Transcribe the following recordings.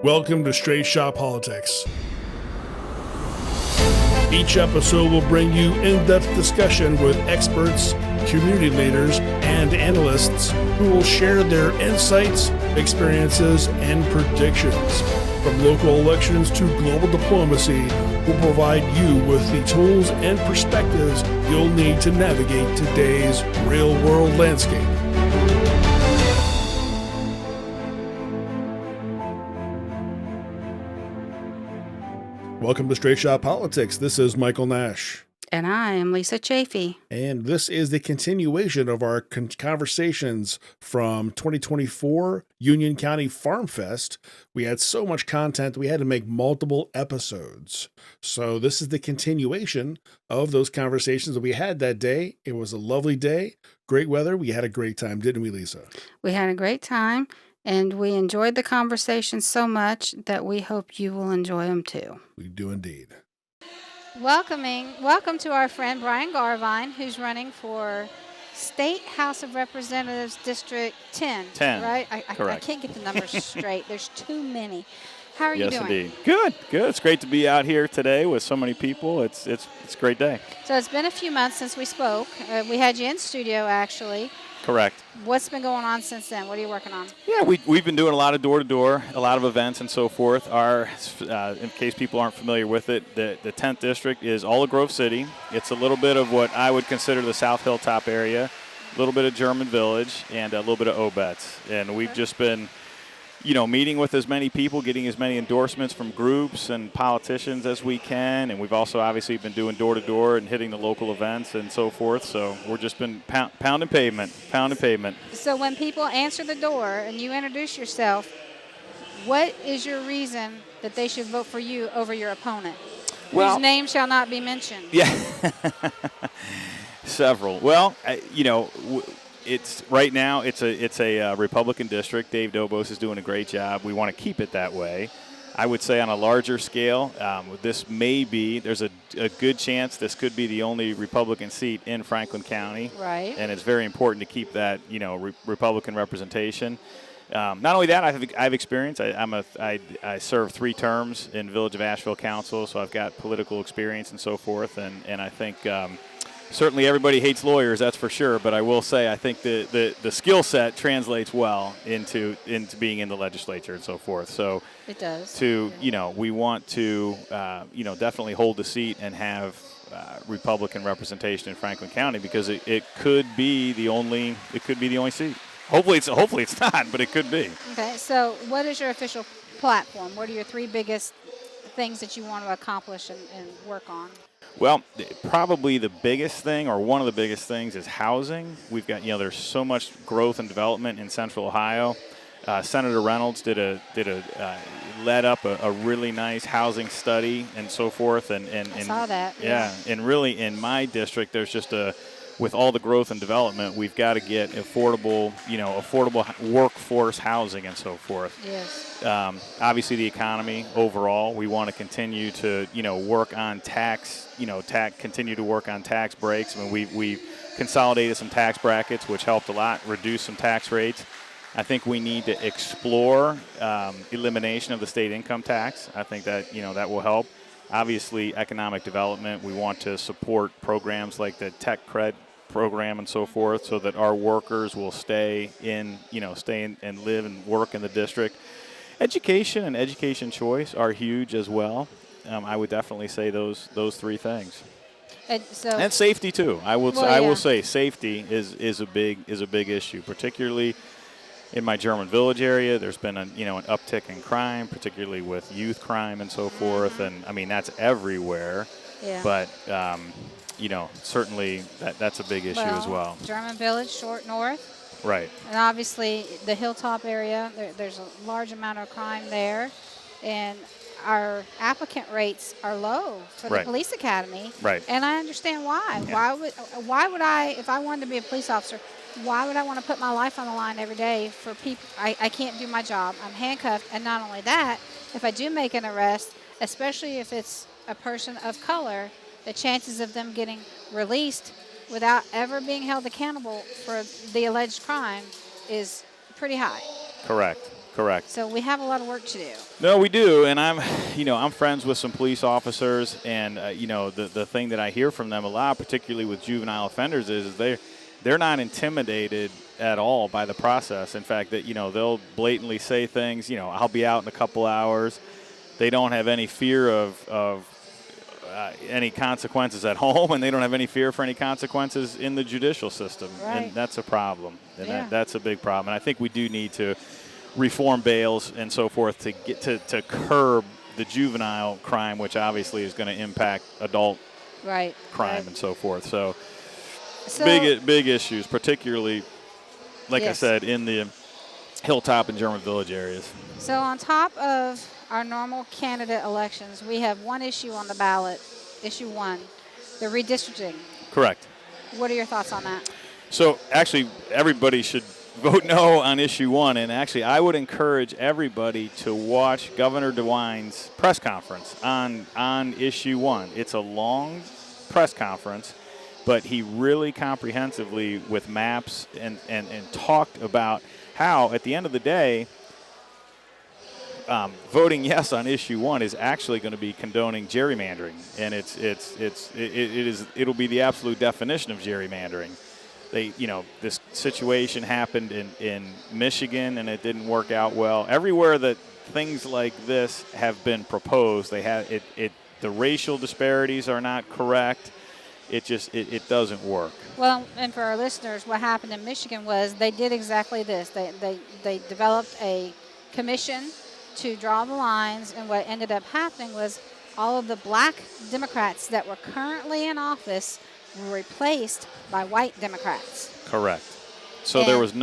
Welcome to Straight Shot Politics. Each episode will bring you in-depth discussion with experts, community leaders, and analysts who will share their insights, experiences, and predictions. From local elections to global diplomacy, we'll provide you with the tools and perspectives you'll need to navigate today's real-world landscape. Welcome to Straight Shot Politics. This is Michael Nash. And I am Lisa Chafee. And this is the continuation of our conversations from 2024 Union County Farm Fest. We had so much content, we had to make multiple episodes. So this is the continuation of those conversations that we had that day. It was a lovely day, great weather. We had a great time, didn't we, Lisa? We had a great time, and we enjoyed the conversation so much that we hope you will enjoy them too. We do indeed. Welcome to our friend Brian Garvine, who's running for State House of Representatives District 10. 10, right? I can't get the numbers straight. There's too many. How are you doing? Yes, indeed. Good. It's great to be out here today with so many people. It's a great day. So it's been a few months since we spoke. We had you in studio, actually. Correct. What's been going on since then? What are you working on? Yeah, we've been doing a lot of door-to-door, a lot of events and so forth. In case people aren't familiar with it, the 10th District is all of Grove City. It's a little bit of what I would consider the South Hilltop area, a little bit of German Village, and a little bit of Obetz. And we've just been meeting with as many people, getting as many endorsements from groups and politicians as we can. And we've also obviously been doing door-to-door and hitting the local events and so forth. So we're just been pounding pavement. So when people answer the door and you introduce yourself, what is your reason that they should vote for you over your opponent? Whose name shall not be mentioned? Yeah. Several. Well, it's right now. It's a Republican district. Dave Dobos is doing a great job. We want to keep it that way. I would say on a larger scale, there's a good chance this could be the only Republican seat in Franklin County. Right. And it's very important to keep that Republican representation. Not only that, I've experience. I served 3 terms in Village of Asheville Council, so I've got political experience and so forth. And I think. Certainly everybody hates lawyers, that's for sure, but I will say I think the skill set translates well into being in the legislature and so forth. So it does. We want to definitely hold the seat and have Republican representation in Franklin County because it could be the only seat. Hopefully it's not, but it could be. Okay. So what is your official platform? What are your 3 biggest things that you want to accomplish and work on? Well, probably the biggest thing, or one of the biggest things, is housing. We've got, there's so much growth and development in Central Ohio. Senator Reynolds led up a really nice housing study and so forth. And I saw that. Yeah, and really in my district, there's just with all the growth and development, we've got to get affordable workforce housing and so forth. Yes. Obviously, the economy overall, we want to continue to, work on continue to work on tax breaks. I mean, we've consolidated some tax brackets, which helped a lot, reduce some tax rates. I think we need to explore elimination of the state income tax. I think that, that will help. Obviously, economic development, we want to support programs like the Tech Cred program and so forth so that our workers will stay and live and work in the district. Education and education choice are huge as well. I would definitely say those 3 things. And safety too. I will say safety is a big issue, particularly in my German Village area. There's been an uptick in crime, particularly with youth crime and so forth. And I mean that's everywhere. Yeah. But certainly that's a big issue as well. German Village, short north. Right. And obviously the Hilltop area, there's a large amount of crime there. And our applicant rates are low for the police academy. Right. And I understand why. Yeah. Why would I, if I wanted to be a police officer, why would I want to put my life on the line every day for people? I can't do my job. I'm handcuffed. And not only that, if I do make an arrest, especially if it's a person of color, the chances of them getting released without ever being held accountable for the alleged crime is pretty high. Correct. Correct. So we have a lot of work to do. No, we do, and I'm friends with some police officers, and the thing that I hear from them a lot, particularly with juvenile offenders, is they're not intimidated at all by the process. In fact, that they'll blatantly say things. I'll be out in a couple hours. They don't have any fear of any consequences at home, and they don't have any fear for any consequences in the judicial system, Right. and that's a problem. And Yeah. that's a big problem. And I think we do need to reform bails and so forth to get to curb the juvenile crime, which obviously is going to impact adult Right. crime Right. and so forth. So, So, big issues, particularly, like I Yes. said, in the Hilltop and German Village areas. So on top of our normal candidate elections, we have one issue on the ballot, issue 1, the redistricting. Correct. What are your thoughts on that? So actually, everybody should vote no on issue 1. And actually, I would encourage everybody to watch Governor DeWine's press conference on issue 1. It's a long press conference, but he really comprehensively, with maps and talked about how, at the end of the day, voting yes on issue 1 is actually going to be condoning gerrymandering, and it'll be the absolute definition of gerrymandering. This situation happened in Michigan, and it didn't work out well. Everywhere that things like this have been proposed, they have it. The racial disparities are not correct. It doesn't work. Well, and for our listeners, what happened in Michigan was they did exactly this. They developed a commission to draw the lines, and what ended up happening was all of the black Democrats that were currently in office were replaced by white Democrats. Correct. So there was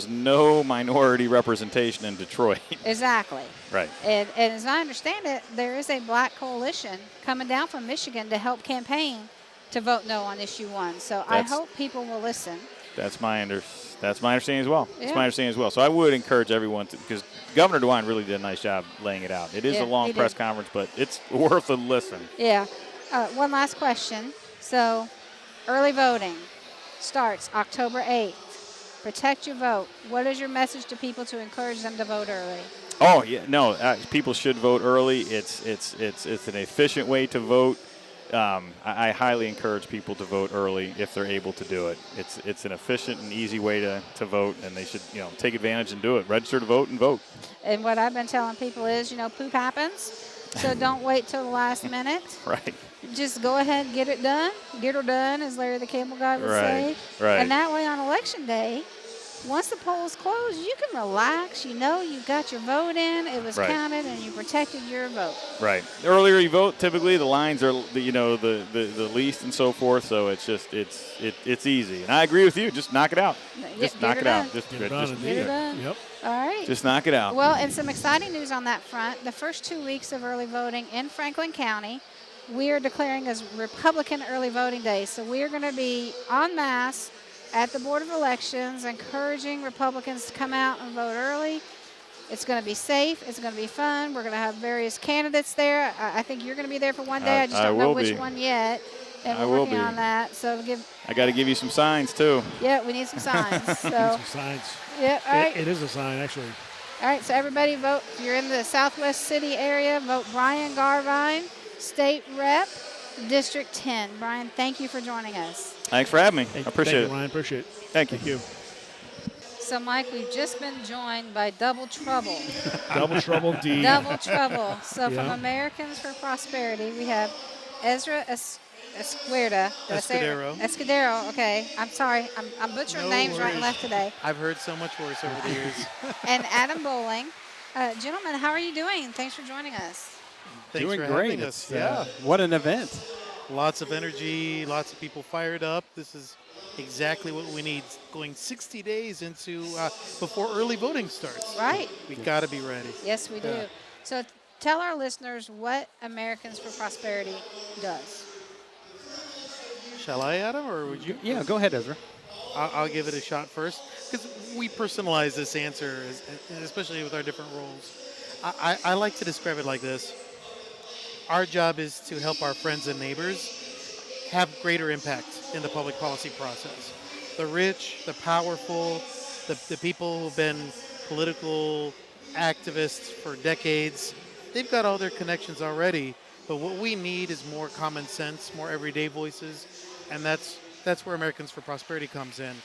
no minority representation in Detroit. Exactly. Right. And as I understand it, there is a black coalition coming down from Michigan to help campaign to vote no on issue 1. So I hope people will listen. That's my understanding as well. Yeah. That's my understanding as well. So I would encourage everyone to, because Governor DeWine really did a nice job laying it out. It is Yeah, a long he press did. conference, but it's worth a listen. Yeah. One last question. So early voting starts October 8th. Protect your vote. What is your message to people to encourage them to vote early? Oh yeah, no, people should vote early. It's an efficient way to vote. I highly encourage people to vote early if they're able to do it. It's an efficient and easy way to vote, and they should take advantage and do it. Register to vote and vote. And what I've been telling people is, poop happens, so don't wait till the last minute. Right. Just go ahead and get it done. Get her done, as Larry the Cable Guy would say. Right. And that way on Election Day, once the polls close, you can relax. You got your vote in, it was Right. counted, and you protected your vote. Right. The earlier you vote, typically the lines are the least and so forth. So it's easy. And I agree with you. Just knock it out. Just Get knock her it out. done. Just Get it done, Get her done. Yep. All right. just knock it out. Well, and some exciting news on that front. The first 2 weeks of early voting in Franklin County, we are declaring as Republican early voting day. So we are going to be en masse at the Board of Elections encouraging Republicans to come out and vote early. It's going to be safe. It's going to be fun. We're going to have various candidates there. I think you're going to be there for one day. I just don't know will which be. one yet. And I we're will working be. on that. So I got to give you some signs too. we need some signs. So Some signs. yeah, all right. It is a sign, actually. All right, so everybody vote. If you're in the Southwest City area, vote Brian Garvine, State Rep, District 10. Brian, thank you for joining us. Thanks for having me. I Thank appreciate you, it. Ryan. Appreciate it. Thank you. Thank you. So, Mike, we've just been joined by Double Trouble. Double trouble D. Double Trouble. So, from Yeah. Americans for Prosperity, we have Ezra Escudero. Did I say it? Escudero. Escudero, okay. I'm sorry. I'm butchering No names right and worries. left today. I've heard so much worse over the years. And Adam Bowling. Gentlemen, how are you doing? Thanks for joining us. Thanks Doing for great. having us. It's, Yeah. what an event. Lots of energy, lots of people fired up. This is exactly what we need going 60 days into before early voting starts. Right. We got to be ready. Yes, we do. Yeah. So tell our listeners what Americans for Prosperity does. Shall I, Adam, or would you? Yeah, go ahead, Ezra. I'll give it a shot first because we personalize this answer, especially with our different roles. I like to describe it like this. Our job is to help our friends and neighbors have greater impact in the public policy process. The rich, the powerful, the people who've been political activists for decades. They've got all their connections already. But what we need is more common sense, more everyday voices, and that's where Americans for Prosperity comes in.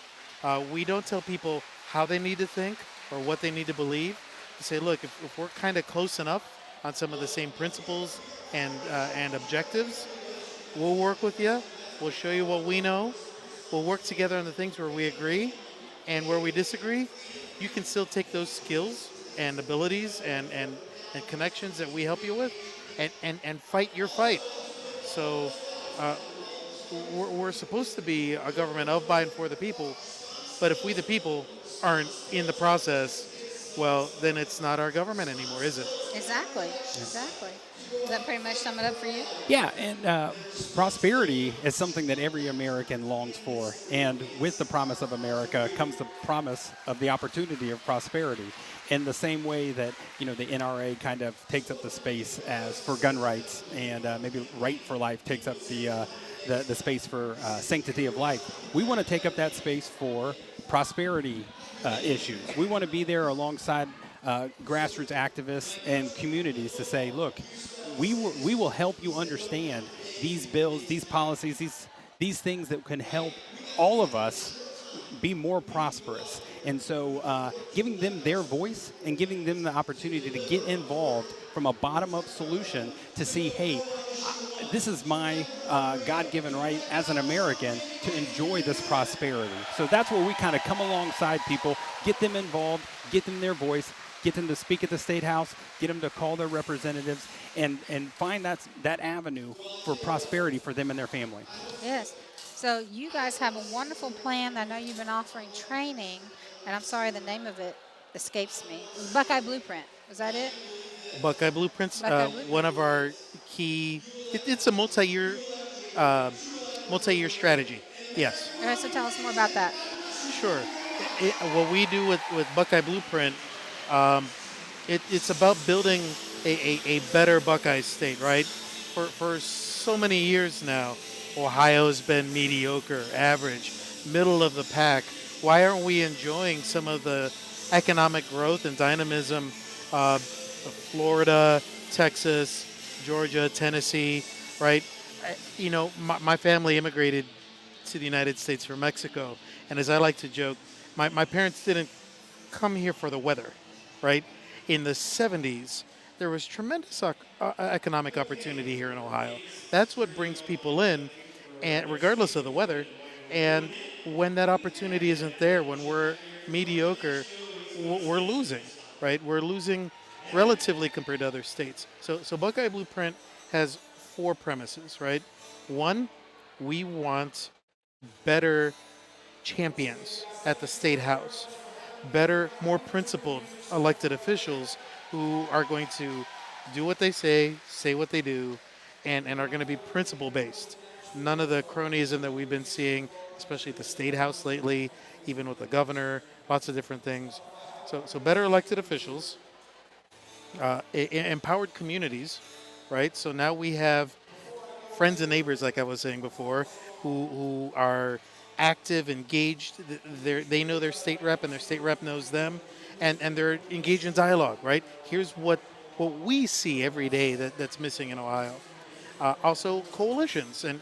We don't tell people how they need to think or what they need to believe. We say, look, if we're kind of close enough on some of the same principles and objectives, we'll work with you. We'll show you what we know. We'll work together on the things where we agree, and where we disagree, you can still take those skills and abilities and connections that we help you with and fight your fight. So we're supposed to be a government of, by, and for the people. But if we, the people, aren't in the process, well, then it's not our government anymore, is it? Exactly. Exactly. Does that pretty much sum it up for you? Yeah, and prosperity is something that every American longs for. And with the promise of America comes the promise of the opportunity of prosperity. In the same way that, the NRA kind of takes up the space as for gun rights, and maybe Right for Life takes up the space for sanctity of life. We want to take up that space for prosperity issues. We want to be there alongside grassroots activists and communities to say, look, we will help you understand these bills, these policies, these things that can help all of us be more prosperous. And so giving them their voice and giving them the opportunity to get involved from a bottom-up solution to see, hey, this is my God-given right as an American to enjoy this prosperity. So that's where we kind of come alongside people, get them involved, get them their voice, get them to speak at the State House, get them to call their representatives, and find that avenue for prosperity for them and their family. Yes. So you guys have a wonderful plan. I know you've been offering training, and I'm sorry the name of it escapes me. Buckeye Blueprint. Was that it? Buckeye Blueprints, Buckeye Blueprint. one of our key. It's a multi-year strategy. Yes. All right, so tell us more about that. Sure. What we do with Buckeye Blueprint, it's about building a better Buckeye state, right? For so many years now, Ohio's been mediocre, average, middle of the pack. Why aren't we enjoying some of the economic growth and dynamism of Florida, Texas, Georgia, Tennessee, right? My family immigrated to the United States from Mexico. And as I like to joke, my parents didn't come here for the weather, right? In the 70s, there was tremendous economic opportunity here in Ohio. That's what brings people in, and regardless of the weather. And when that opportunity isn't there, when we're mediocre, we're losing, right? We're losing relatively compared to other states. So Buckeye Blueprint has 4 premises, right? 1, we want better champions at the State House, better, more principled elected officials who are going to do what they say what they do, and are going to be principle-based. None of the cronyism that we've been seeing, especially at the State House lately, even with the governor, lots of different things. So better elected officials, empowered communities, right? So now we have friends and neighbors, like I was saying before, who are active, engaged. They know their state rep, and their state rep knows them, and they're engaged in dialogue, right? Here's what we see every day that's missing in Ohio. Also, coalitions, and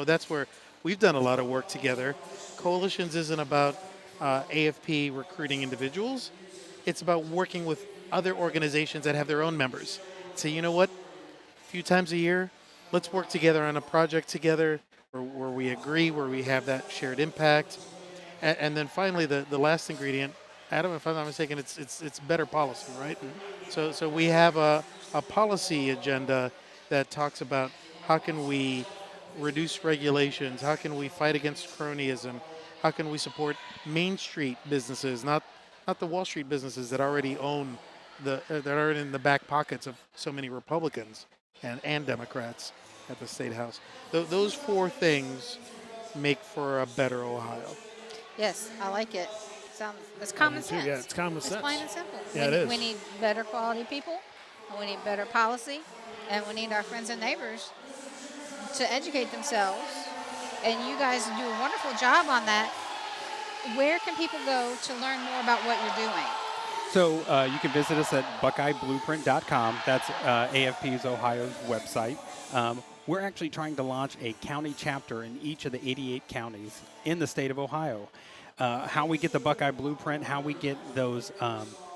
that's where we've done a lot of work together. Coalitions isn't about AFP recruiting individuals. It's about working with other organizations that have their own members. So you know what? A few times a year, let's work together on a project together where we agree, where we have that shared impact. And then finally, the last ingredient, Adam, if I'm not mistaken, it's better policy, right? Mm-hmm. So we have a policy agenda that talks about how can we reduce regulations, how can we fight against cronyism, how can we support Main Street businesses, not the Wall Street businesses that already own that are in the back pockets of so many Republicans and Democrats at the State House. Those 4 things make for a better Ohio. Yes, I like it. It's common sense. Yeah, it's common sense. It's plain and simple. Yeah, it is. We need better quality people, and we need better policy, and we need our friends and neighbors to educate themselves. And you guys do a wonderful job on that. Where can people go to learn more about what you're doing? So you can visit us at BuckeyeBlueprint.com. That's AFP's Ohio's website. We're actually trying to launch a county chapter in each of the 88 counties in the state of Ohio. How we get the Buckeye Blueprint, how we get those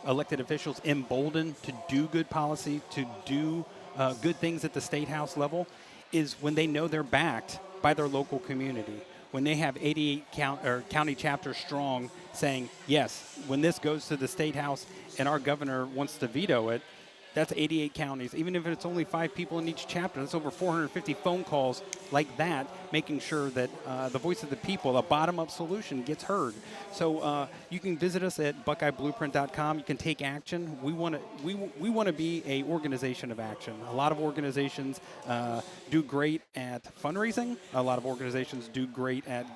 elected officials emboldened to do good policy, to do good things at the state house level, is when they know they're backed by their local community. When they have 88 county chapters strong saying, yes, when this goes to the state house and our governor wants to veto it, that's 88 counties. Even if it's only 5 people in each chapter, that's over 450 phone calls like that, making sure that the voice of the people, a bottom-up solution, gets heard. So you can visit us at BuckeyeBlueprint.com. You can take action. We want to be a organization of action. A lot of organizations do great at fundraising. A lot of organizations do great at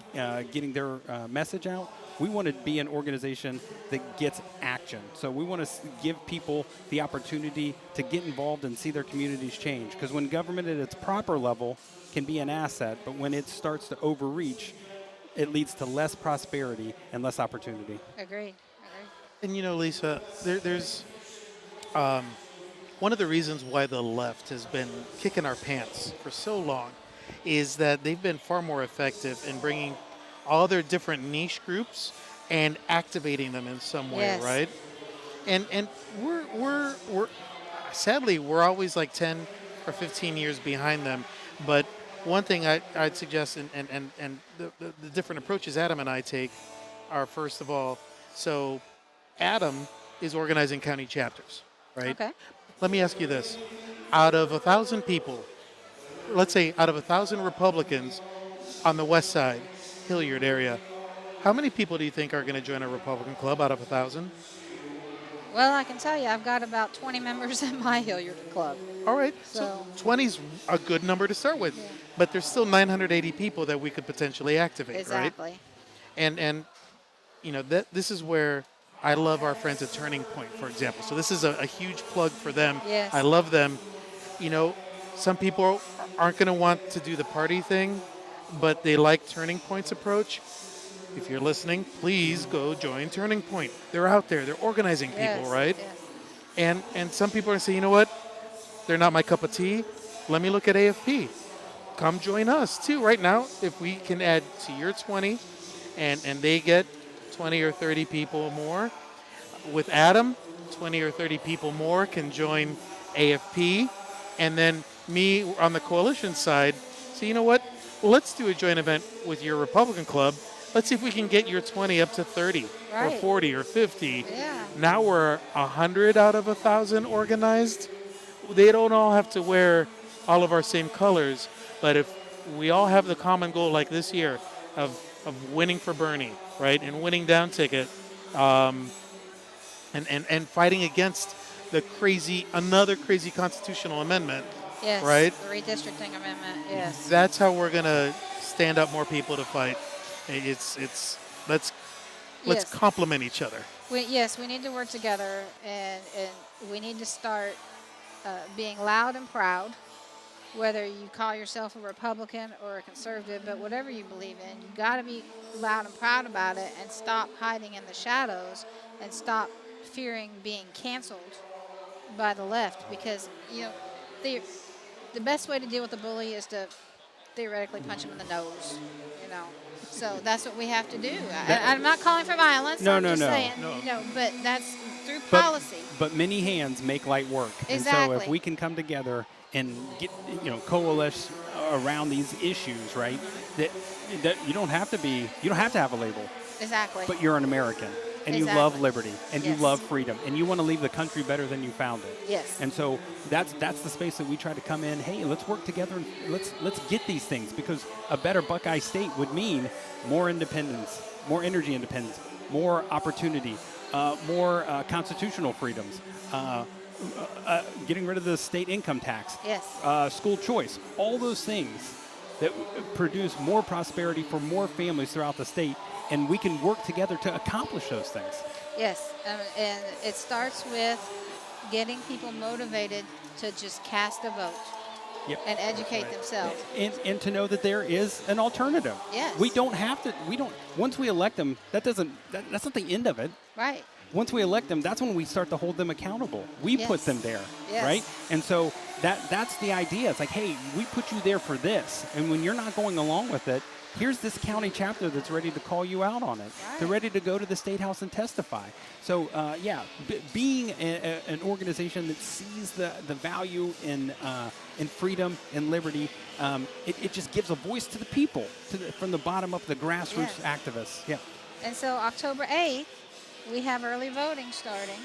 getting their message out. We want to be an organization that gets action. So we want to give people the opportunity to get involved and see their communities change. Because when government at its proper level can be an asset, but when it starts to overreach, it leads to less prosperity and less opportunity. Agreed. And you know, Lisa, there's one of the reasons why the left has been kicking our pants for so long is that they've been far more effective in bringing all their different niche groups and activating them in some way, Yes. right? And we're sadly we're always like 10 or 15 years behind them. But one thing I'd suggest, and the different approaches Adam and I take are, first of all, so Adam is organizing county chapters, right? Okay. Let me ask you this: out of 1,000 people, let's say out of 1,000 Republicans on the west side, Hilliard area, how many people do you think are going to join a Republican club out of 1,000? Well, I can tell you, I've got about 20 members in my Hilliard Club. All right, so 20's a good number to start with, but there's still 980 people that we could potentially activate, Exactly. right? And you know, this is where I love our friends at Turning Point, for example. So this is a huge plug for them. Yes. I love them. You know, some people aren't going to want to do the party thing, but they like Turning Point's approach. If you're listening, please go join Turning Point. They're out there. They're organizing people, Yes, right? yes. And some people are saying, you know what? They're not my cup of tea. Let me look at AFP. Come join us, too. Right now, if we can add to your 20 and they get 20 or 30 people more, with Adam, 20 or 30 people more can join AFP. And then me on the coalition side, so you know what? Let's do a joint event with your Republican club. Let's see if we can get your 20 up to 30 or Right. 40 or 50. Yeah. Now we're 100 out of 1,000 organized. They don't all have to wear all of our same colors, but if we all have the common goal like this year of winning for Bernie, right, and winning down ticket, and fighting against another crazy constitutional amendment, Yes. right? The redistricting amendment. Yes. That's how we're gonna stand up more people to fight. Let's Yes. complement each other. We need to work together, and we need to start being loud and proud, whether you call yourself a Republican or a conservative, but whatever you believe in, you got to be loud and proud about it and stop hiding in the shadows and stop fearing being canceled by the left, because, you know, the best way to deal with the bully is to theoretically punch him in the nose, you know. So that's what we have to do. I'm not calling for violence. No, I'm no, just no. saying, No. you know, but that's through But- policy. But many hands make light work. And so Exactly. if we can come together and get, coalesce around these issues, right? That you don't have to have a label, Exactly. but you're an American and you Exactly. love liberty and you Yes. love freedom and you want to leave the country better than you found it. Yes. And so that's the space that we try to come in. Hey, let's work together and let's get these things, because a better Buckeye state would mean more independence, more energy independence, more opportunity, more constitutional freedoms, getting rid of the state income tax, Yes. school choice, all those things that produce more prosperity for more families throughout the state, and we can work together to accomplish those things. Yes. And it starts with getting people motivated to just cast a vote Yep. and educate themselves. And to know that there is an alternative. Yes. We don't have to. Once we elect them, that's not the end of it. Right. once we elect them, that's when we start to hold them accountable. We put Yes. them there, Yes. right? And so that's the idea. It's like, hey, we put you there for this, and when you're not going along with it, here's this county chapter that's ready to call you out on it. They're Right. ready to go to the state house and testify. So, being an organization that sees the value in freedom and liberty, it just gives a voice to the people, from the bottom up, the grassroots Yes. activists. Yeah. And so October 8th, we have early voting starting.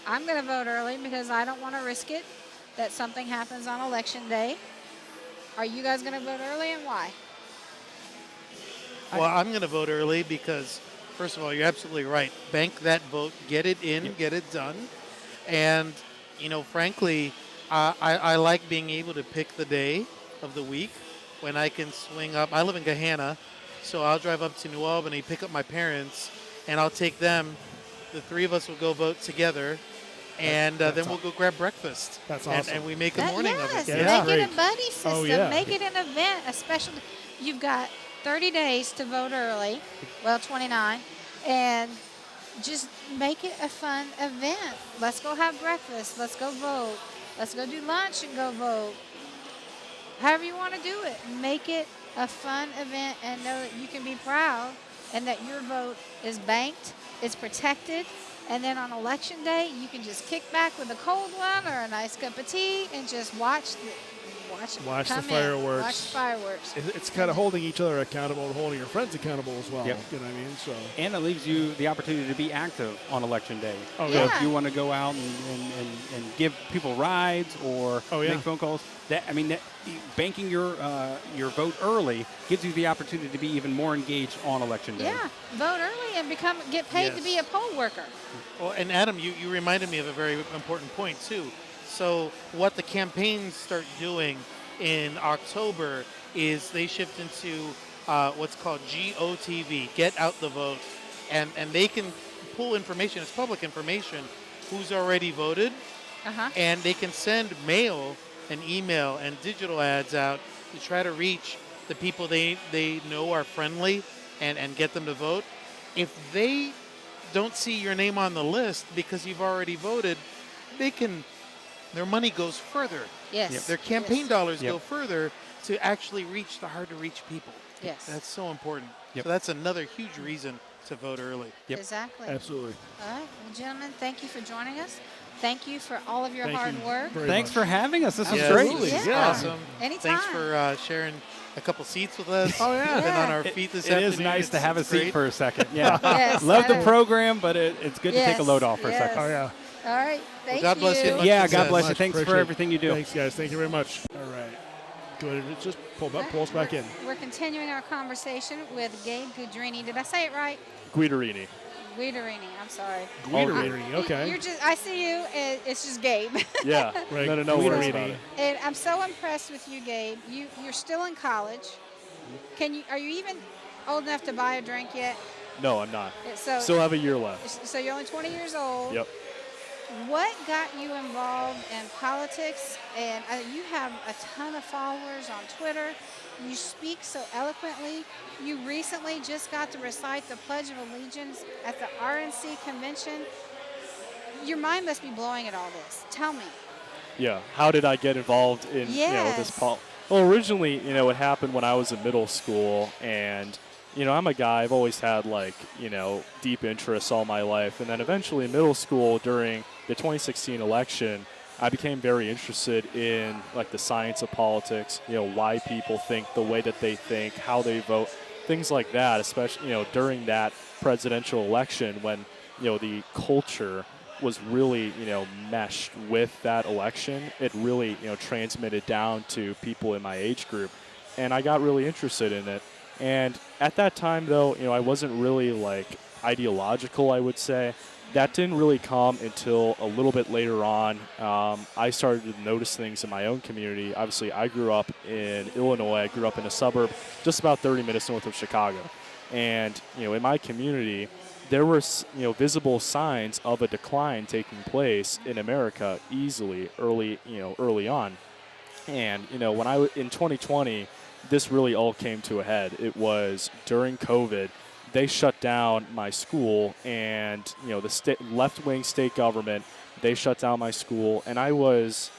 I'm going to vote early because I don't want to risk it that something happens on election day. Are you guys going to vote early, and why? Well, I'm going to vote early because, first of all, you're absolutely right. Bank that vote, get it in, get it done. And, frankly, I like being able to pick the day of the week when I can swing up. I live in Gahanna, so I'll drive up to New Albany, pick up my parents, and I'll take them. The three of us will go vote together, and then we'll go grab breakfast. That's And- awesome. And we make a morning yes, of it. Yeah. make it a Great. buddy system. Oh, yeah. Make it an event, especially. You've got 30 days to vote early. Well, 29. And just make it a fun event. Let's go have breakfast. Let's go vote. Let's go do lunch and go vote. However you want to do it. Make it a fun event and know that you can be proud and that your vote is banked, it's protected. And then on election day, you can just kick back with a cold one or a nice cup of tea and just watch it Watch the come in. fireworks. Watch the fireworks. It's kind of holding each other accountable and holding your friends accountable as well. Yep. You know what I mean? So And it leaves you the opportunity to be active on election day. Oh, So yeah. if you want to go out and give people rides or Oh, yeah. make phone calls, banking your vote early gives you the opportunity to be even more engaged on election day. Yeah, vote early and get paid to Yes. be a poll worker. Well, and Adam, you reminded me of a very important point, too. So what the campaigns start doing in October is they shift into what's called GOTV, Get Out the Vote. And they can pull information, it's public information, who's already voted, Uh-huh. and they can send mail and email and digital ads out to try to reach the people they know are friendly and get them to vote. If they don't see your name on the list because you've already voted, their money goes further. Yes. Their campaign Yes. dollars Yep. go further to actually reach the hard-to-reach people. Yes. That's so important. Yep. So that's another huge reason to vote early. Yep. Exactly. absolutely. All right. Well, gentlemen, thank you for joining us. Thank you for all of your Thank hard you work. very Thanks much. for having us. This was Yes, great. Absolutely. this is Yeah. awesome. Anytime. Thanks for sharing a couple seats with us. Oh, yeah. Been on Yeah. our feet this It afternoon. is nice to It's- have a it's seat great. for a second. Yeah. Yes, Love the I know. program, but it's good to take a Yes, load off for a yes. second. Oh, yeah. All right. Thank God bless you. Yeah, Much God success. bless you. Much Thanks for appreciate it. everything you do. Thanks, guys. Thank you very much. All right. Go ahead and just pull us back in. We're continuing our conversation with Gabe Guidarini. Did I say it right? Guidarini. Guidarini. I'm sorry. Guidarini, okay. You're just. I see you. And it's just Gabe. Yeah. Right. No worries Guidarini. about it. And I'm so impressed with you, Gabe. You're still in college. Are you even old enough to buy a drink yet? No, I'm not. So Still have a year left. so you're only 20 years old. Yep. What got you involved in politics? And you have a ton of followers on Twitter. You speak so eloquently. You recently just got to recite the Pledge of Allegiance at the RNC convention. Your mind must be blowing at all this. Tell me. Yeah. How did I get involved in this Yes. Well, originally, it happened when I was in middle school, and I'm a guy. I've always had deep interests all my life, and then eventually in middle school during the 2016 election, I became very interested in the science of politics. Why people think the way that they think, how they vote, things like that. Especially during that presidential election when the culture was really, meshed with that election. It really, transmitted down to people in my age group. And I got really interested in it. And at that time, though, I wasn't really, ideological, I would say. That didn't really come until a little bit later on. I started to notice things in my own community. Obviously, I grew up in Illinois. I grew up in a suburb just about 30 minutes north of Chicago. And, in my community, there were, visible signs of a decline taking place in America easily early on. And, when in 2020, this really all came to a head. It was during COVID. they shut down my school, and the left-wing state government, they shut down my school, and I was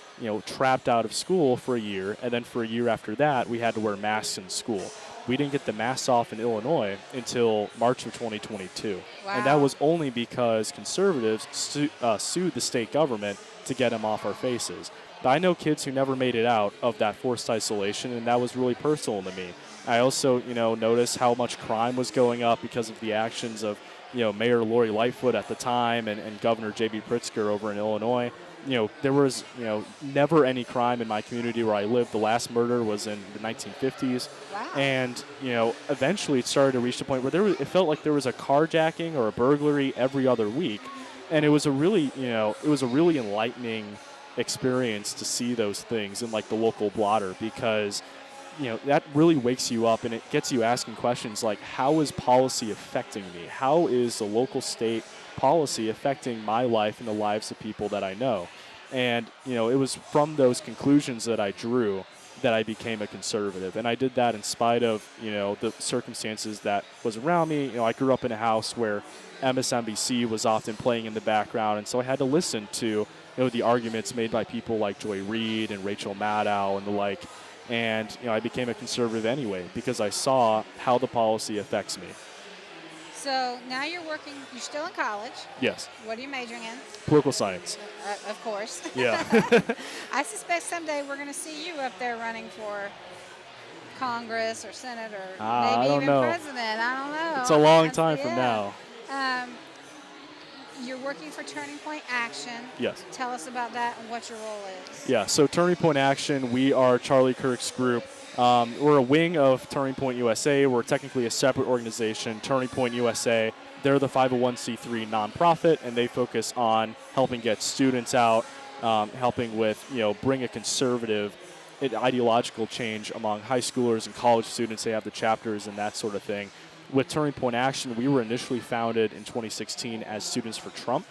trapped out of school for a year, and then for a year after that, we had to wear masks in school. We didn't get the masks off in Illinois until March of 2022. Wow. And that was only because conservatives sued the state government to get them off our faces. But I know kids who never made it out of that forced isolation, and that was really personal to me. I also, noticed how much crime was going up because of the actions of, Mayor Lori Lightfoot at the time and Governor J.B. Pritzker over in Illinois. There was, never any crime in my community where I lived. The last murder was in the 1950s. Wow. And, eventually it started to reach the point where it felt like there was a carjacking or a burglary every other week. And it was a really, enlightening experience to see those things in like the local blotter, because that really wakes you up and it gets you asking questions like, how is policy affecting me? How is the local state policy affecting my life and the lives of people that I know? And it was from those conclusions that I drew that I became a conservative, and I did that in spite of the circumstances that was around me. I grew up in a house where MSNBC was often playing in the background, and so I had to listen to the arguments made by people like Joy Reid and Rachel Maddow and the like. And I became a conservative anyway because I saw how the policy affects me. So now you're still in college. Yes. What are you majoring in? Political science. Of course. Yeah. I suspect someday we're going to see you up there running for Congress or Senate or I maybe don't even know. president. I don't know. It's a long time from now. You're working for Turning Point Action. Yes. Tell us about that and what your role is. Yeah, so Turning Point Action, we are Charlie Kirk's group. We're a wing of Turning Point USA. We're technically a separate organization. Turning Point USA, they're the 501c3 nonprofit, and they focus on helping get students out, helping with, bring a conservative ideological change among high schoolers and college students. They have the chapters and that sort of thing. With Turning Point Action, we were initially founded in 2016 as Students for Trump,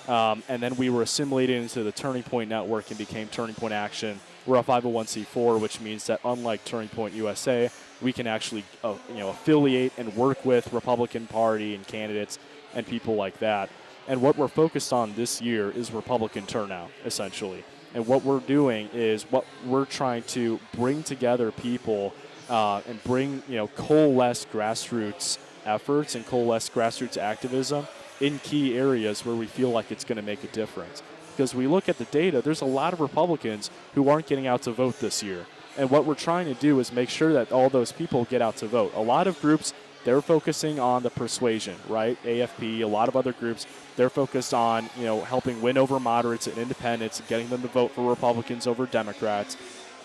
and then we were assimilated into the Turning Point Network and became Turning Point Action. We're a 501c4, which means that unlike Turning Point USA, we can actually affiliate and work with Republican Party and candidates and people like that. And what we're focused on this year is Republican turnout, essentially. And what we're doing is we're trying to bring together people and bring, coalesce grassroots efforts and coalesce grassroots activism in key areas where we feel like it's going to make a difference. Because we look at the data, there's a lot of Republicans who aren't getting out to vote this year. And what we're trying to do is make sure that all those people get out to vote. A lot of groups, they're focusing on the persuasion, right? AFP, a lot of other groups, they're focused on, helping win over moderates and independents and getting them to vote for Republicans over Democrats.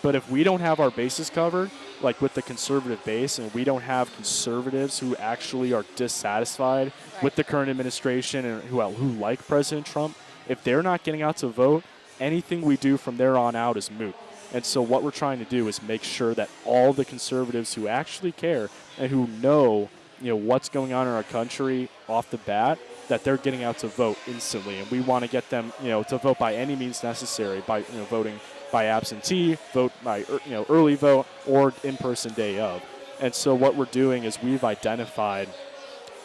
But if we don't have our bases covered, like with the conservative base, and we don't have conservatives who actually are dissatisfied with the current administration and who like President Trump, if they're not getting out to vote, anything we do from there on out is moot. And so what we're trying to do is make sure that all the conservatives who actually care and who know, what's going on in our country off the bat, that they're getting out to vote instantly. And we want to get them, to vote by any means necessary, by, voting by absentee, vote by, early vote, or in-person day of. And so what we're doing is we've identified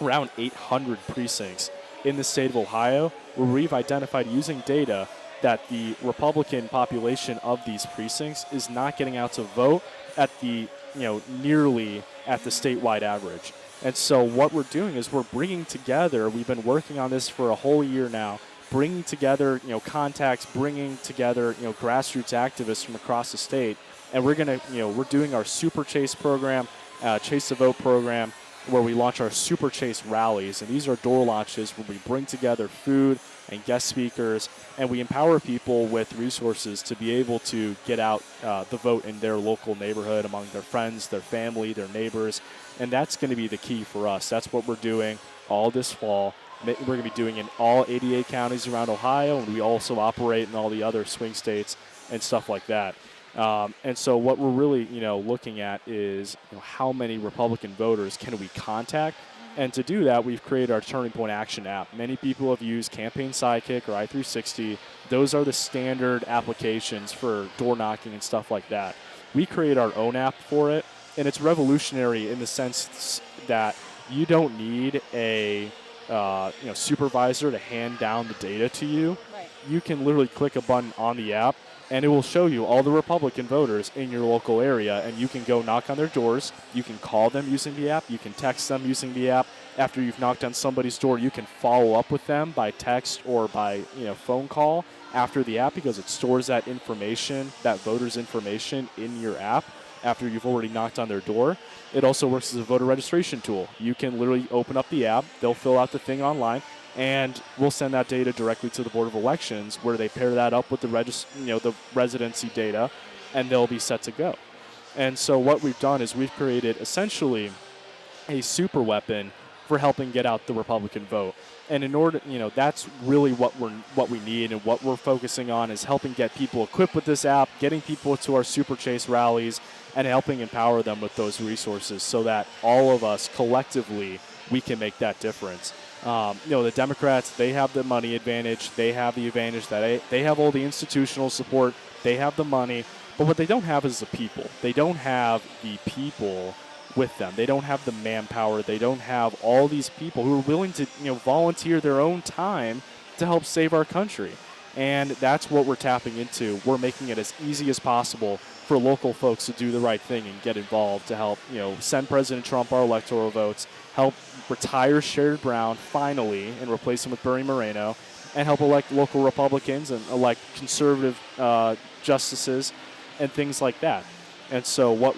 around 800 precincts in the state of Ohio where we've identified using data that the Republican population of these precincts is not getting out to vote at the, nearly at the statewide average. And so what we're doing is we're bringing together, we've been working on this for a whole year now, bringing together, contacts, bringing together, grassroots activists from across the state. And we're going to, we're doing our Super Chase program, Chase the Vote program, where we launch our Super Chase rallies. And these are door launches where we bring together food and guest speakers, and we empower people with resources to be able to get out the vote in their local neighborhood among their friends, their family, their neighbors. And that's going to be the key for us. That's what we're doing all this fall. We're going to be doing in all 88 counties around Ohio, and we also operate in all the other swing states and stuff like that. And so what we're really, looking at is how many Republican voters can we contact. And to do that, we've created our Turning Point Action app. Many people have used Campaign Sidekick or i360. Those are the standard applications for door knocking and stuff like that. We create our own app for it, and it's revolutionary in the sense that You don't need a supervisor to hand down the data to you. Right. You can literally click a button on the app, and it will show you all the Republican voters in your local area, and you can go knock on their doors. You can call them using the app. You can text them using the app. After you've knocked on somebody's door, you can follow up with them by text or by phone call after the app, because it stores that information, that voter's information, in your app after you've already knocked on their door. It also works as a voter registration tool. You can literally open up the app, they'll fill out the thing online, and we'll send that data directly to the Board of Elections, where they pair that up with the residency data, and they'll be set to go. And so what we've done is we've created essentially a super weapon for helping get out the Republican vote. And in order, that's really what we need, and what we're focusing on is helping get people equipped with this app, getting people to our Super Chase rallies, and helping empower them with those resources so that all of us collectively, we can make that difference. The Democrats, they have the money advantage. They have the advantage that they have all the institutional support. They have the money. But what they don't have is the people. They don't have the people with them. They don't have the manpower. They don't have all these people who are willing to volunteer their own time to help save our country. And that's what we're tapping into. We're making it as easy as possible for local folks to do the right thing and get involved to help, send President Trump our electoral votes, help retire Sherrod Brown finally and replace him with Bernie Moreno, and help elect local Republicans and elect conservative justices and things like that. And so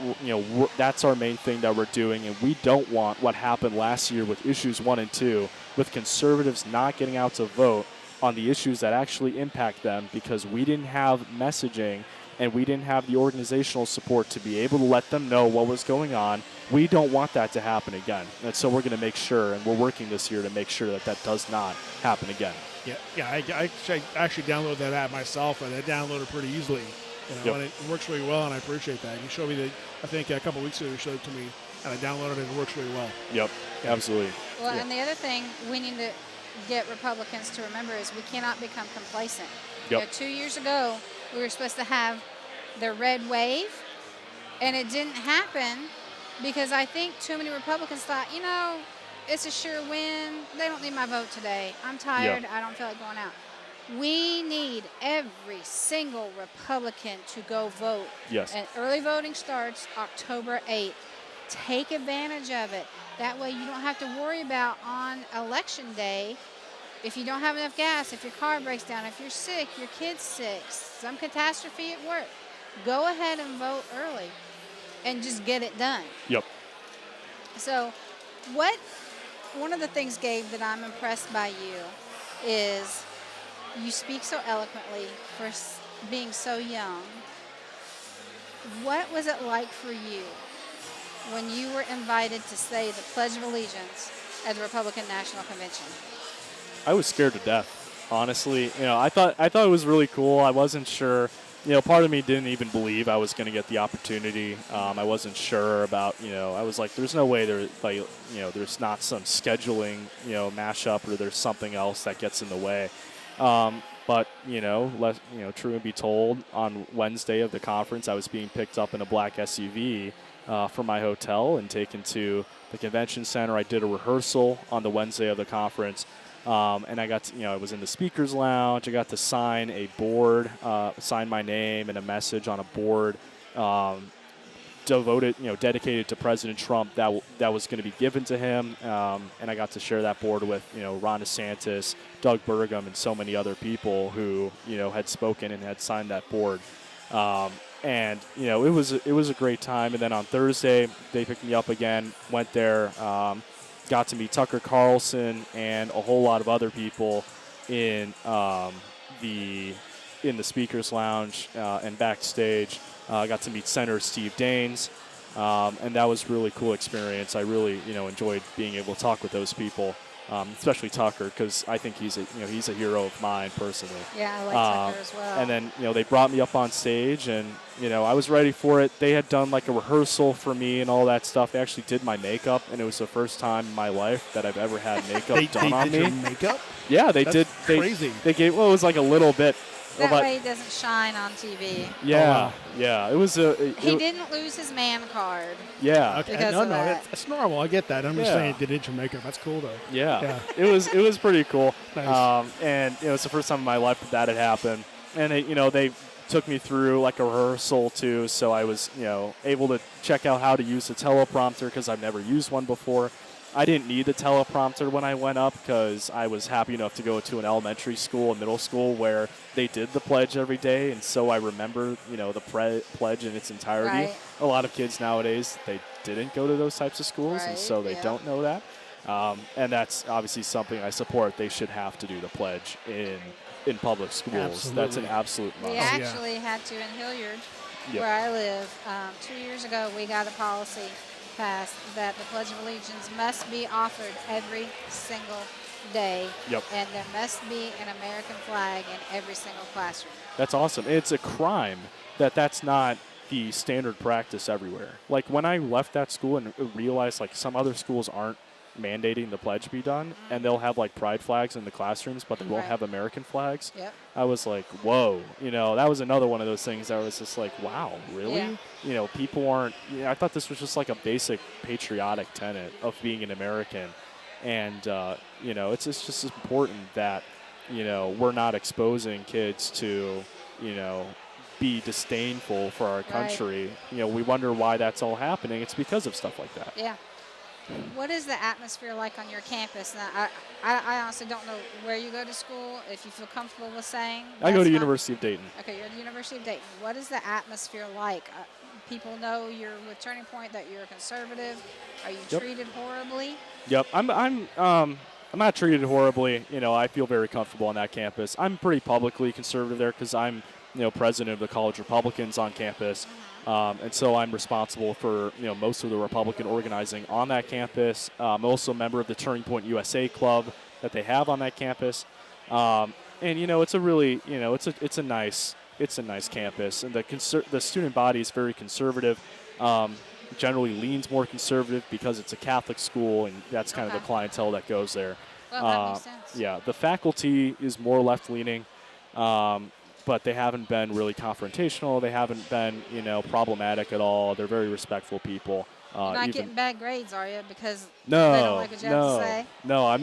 that's our main thing that we're doing, and we don't want what happened last year with issues 1 and 2, with conservatives not getting out to vote on the issues that actually impact them, because we didn't have messaging and we didn't have the organizational support to be able to let them know what was going on. We don't want that to happen again. And so we're going to make sure, and we're working this year to make sure that that does not happen again. Yeah. I actually downloaded that app myself, and I downloaded it pretty easily. And it works really well, and I appreciate that. You showed me I think a couple weeks ago you showed it to me, and I downloaded it, and it works really well. Yep, absolutely. Well, and the other thing we need to get Republicans to remember is we cannot become complacent. Yep. 2 years ago, we were supposed to have the red wave, and it didn't happen because I think too many Republicans thought, it's a sure win. They don't need my vote today. I'm tired. Yep. I don't feel like going out. We need every single Republican to go vote. Yes. And early voting starts October 8th. Take advantage of it. That way you don't have to worry about on Election Day if you don't have enough gas, if your car breaks down, if you're sick, your kid's sick, some catastrophe at work. Go ahead and vote early and just get it done. Yep. So one of the things, Gabe, that I'm impressed by you is you speak so eloquently for being so young. What was it like for you when you were invited to say the Pledge of Allegiance at the Republican National Convention? I was scared to death, honestly. I thought it was really cool. I wasn't sure. Part of me didn't even believe I was going to get the opportunity. I wasn't sure about, I was like, there's no way there's not some scheduling, mashup, or there's something else that gets in the way. But, true and be told, on Wednesday of the conference, I was being picked up in a black SUV from my hotel and taken to the convention center. I did a rehearsal on the Wednesday of the conference. And I got to, I was in the speaker's lounge. I got to sign a board, sign my name and a message on a board devoted, dedicated to President Trump that was going to be given to him. And I got to share that board with, Ron DeSantis, Doug Burgum, and so many other people who, had spoken and had signed that board. And, it was a great time. And then on Thursday, they picked me up again, went there, got to meet Tucker Carlson and a whole lot of other people in the speakers lounge and backstage. Got to meet Senator Steve Daines, and that was a really cool experience. I really enjoyed being able to talk with those people, especially Tucker, because I think he's a hero of mine personally. Yeah, I like Tucker as well. And then they brought me up on stage, and I was ready for it. They had done like a rehearsal for me and all that stuff. They actually did my makeup, and it was the first time in my life that I've ever had makeup done on me. They did your makeup? Yeah, they That's did. Crazy. They gave. Well, it was like a little bit That but way he doesn't shine on TV. yeah, yeah, it was He didn't lose his man card. yeah. Okay, Because no, of no, that. it's normal. I get that. I'm just Yeah. saying, did it your makeup? That's cool though. Yeah, Yeah. it was pretty cool. Nice. And it's the first time in my life that had happened. And they took me through like a rehearsal too, so I was able to check out how to use the teleprompter because I've never used one before. I didn't need the teleprompter when I went up because I was happy enough to go to an elementary school and middle school where they did the pledge every day, and so I remember the pledge in its entirety. Right. A lot of kids nowadays, they didn't go to those types of schools, and Right, so they yeah. don't know that. And that's obviously something I support. They should have to do the pledge in public schools. That's an Absolutely. absolute We must. actually had to in Hilliard, Yep. where I live. 2 years ago, we got a policy passed that the Pledge of Allegiance must be offered every single day. Yep. And there must be an American flag in every single classroom. That's awesome. It's a crime that's not the standard practice everywhere. Like when I left that school and realized like some other schools aren't mandating the pledge be done, and they'll have like pride flags in the classrooms, but they won't Right. have American flags. Yep. I was like, whoa, that was another one of those things that was just like, wow, really? Yeah. People aren't, I thought this was just like a basic patriotic tenet of being an American. And, it's just important that, we're not exposing kids to, be disdainful for our Right. country. We wonder why that's all happening. It's because of stuff like that. Yeah. What is the atmosphere like on your campus? Now, I honestly don't know where you go to school. If you feel comfortable with saying, I go that's to fine. University of Dayton. Okay, you're at the University of Dayton. What is the atmosphere like? People know you're with Turning Point, that you're a conservative. Are you Yep. treated horribly? Yep, I'm not treated horribly. I feel very comfortable on that campus. I'm pretty publicly conservative there because I'm, president of the College Republicans on campus, and so I'm responsible for most of the Republican organizing on that campus. I'm also a member of the Turning Point USA club that they have on that campus, and it's a really it's a nice campus, and the student body is very conservative. Generally leans more conservative because it's a Catholic school, and that's kind of the Okay. clientele that goes there. Well, that makes sense. Yeah, the faculty is more left-leaning, but they haven't been really confrontational. They haven't been, problematic at all. They're very respectful people. You're not even getting bad grades, are you? Because no, they don't like what you have to say? no.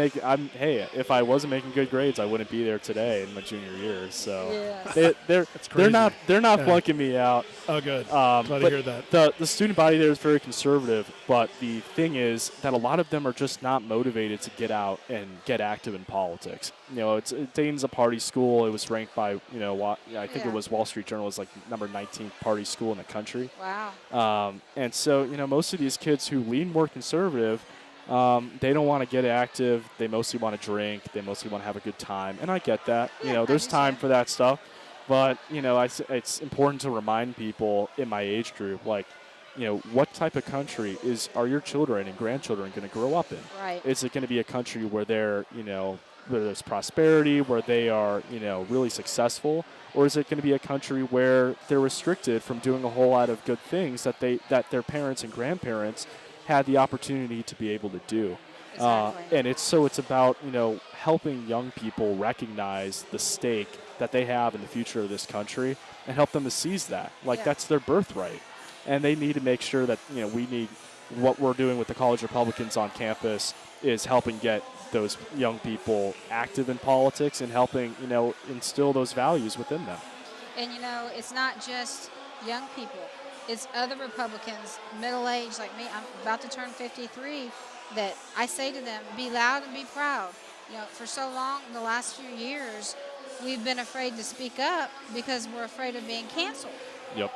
Hey, if I wasn't making good grades, I wouldn't be there today in my junior year. So Yeah. they're crazy. not Yeah. flunking me out. Oh, good. Glad to But hear that. the student body there is very conservative, but the thing is that a lot of them are just not motivated to get out and get active in politics. Dayton's a party school. It was ranked by, I think Yeah. it was Wall Street Journal was like number 19th party school in the country. Wow. And so, most of these kids who lean more conservative, they don't want to get active. They mostly want to drink. They mostly want to have a good time. And I get that. Yeah, I There's do time too. for that stuff. But, it's important to remind people in my age group, like, what type of country are your children and grandchildren going to grow up in? Right. Is it going to be a country where they're, where there's prosperity, where they are, really successful? Or is it going to be a country where they're restricted from doing a whole lot of good things that their parents and grandparents had the opportunity to be able to do? Exactly. And it's about, helping young people recognize the stake that they have in the future of this country and help them to seize that. Like, Yeah. that's their birthright. And they need to make sure that, what we're doing with the College Republicans on campus is helping get those young people active in politics and helping, instill those values within them. And it's not just young people. It's other Republicans, middle-aged like me. I'm about to turn 53. That I say to them, be loud and be proud. For so long, the last few years, we've been afraid to speak up because we're afraid of being canceled. Yep.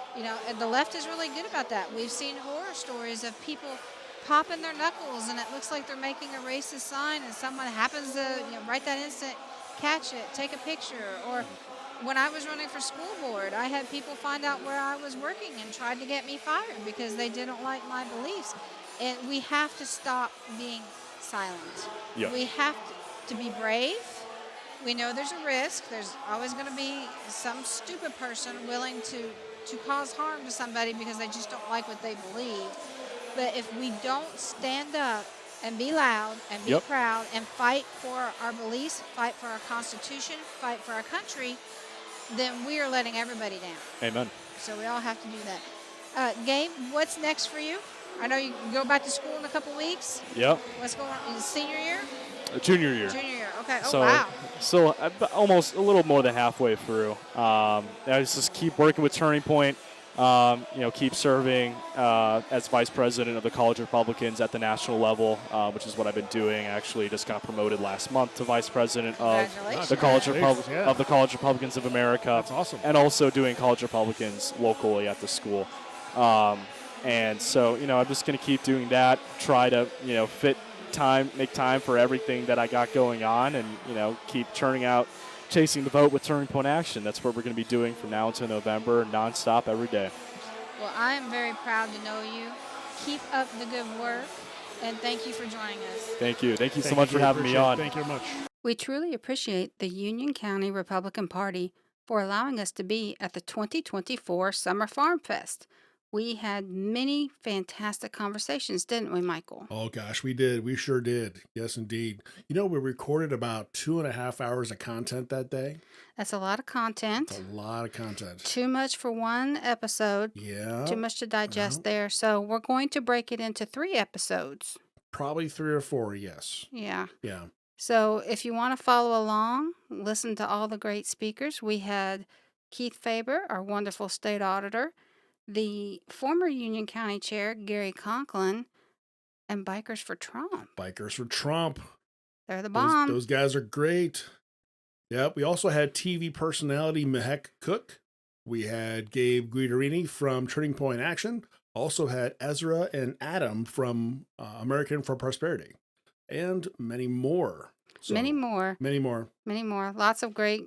And the left is really good about that. We've seen horror stories of people popping their knuckles, and it looks like they're making a racist sign, and someone happens to, right that instant, catch it, take a picture. Or when I was running for school board, I had people find out where I was working and tried to get me fired because they didn't like my beliefs. And we have to stop being silent. Yep. We have to be brave. We know there's a risk. There's always going to be some stupid person willing to cause harm to somebody because they just don't like what they believe. But if we don't stand up and be loud and be Yep. proud and fight for our beliefs, fight for our Constitution, fight for our country, then we are letting everybody down. Amen. So we all have to do that. Gabe, what's next for you? I know you go back to school in a couple weeks. Yep. What's going on? Is it senior year? Junior year. Junior year. Okay. Oh, So, wow. so almost a little more than halfway through. I just keep working with Turning Point. Keep serving as vice president of the College Republicans at the national level, which is what I've been doing. Actually, just got promoted last month to vice president of Congratulations. the College Congratulations, yeah. of the College Republicans of America. That's awesome. And also doing College Republicans locally at the school. And so, I'm just going to keep doing that. Try to, make time for everything that I got going on, and keep churning out. Chasing the vote with Turning Point Action. That's what we're going to be doing from now until November, nonstop every day. Well, I am very proud to know you. Keep up the good work, and thank you for joining us. Thank you. Thank you so Thank much for having me Appreciate it. on. Thank you very much. We truly appreciate the Union County Republican Party for allowing us to be at the 2024 Summer Farm Fest. We had many fantastic conversations, didn't we, Michael? Oh, gosh, we did. We sure did. Yes, indeed. We recorded about 2.5 hours of content that day. That's a lot of content. It's a lot of content. Too much for one episode. Yeah. Too much to digest Well. there. So we're going to break it into 3 episodes. Probably 3 or 4, yes. Yeah. Yeah. So if you want to follow along, listen to all the great speakers. We had Keith Faber, our wonderful state auditor, the former Union County Chair, Gary Conklin, and Bikers for Trump. Bikers for Trump. They're the bomb. Those guys are great. Yep. We also had TV personality Mehek Cook. We had Gabe Guidarini from Turning Point Action. Also had Ezra and Adam from American for Prosperity. And many more. Many more. Many more. Many more. Lots of great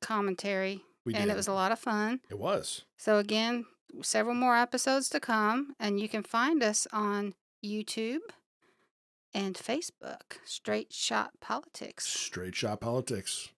commentary. We and did. it was a lot of fun. It was. So again, several more episodes to come, and you can find us on YouTube and Facebook, Straight Shot Politics. Straight Shot Politics.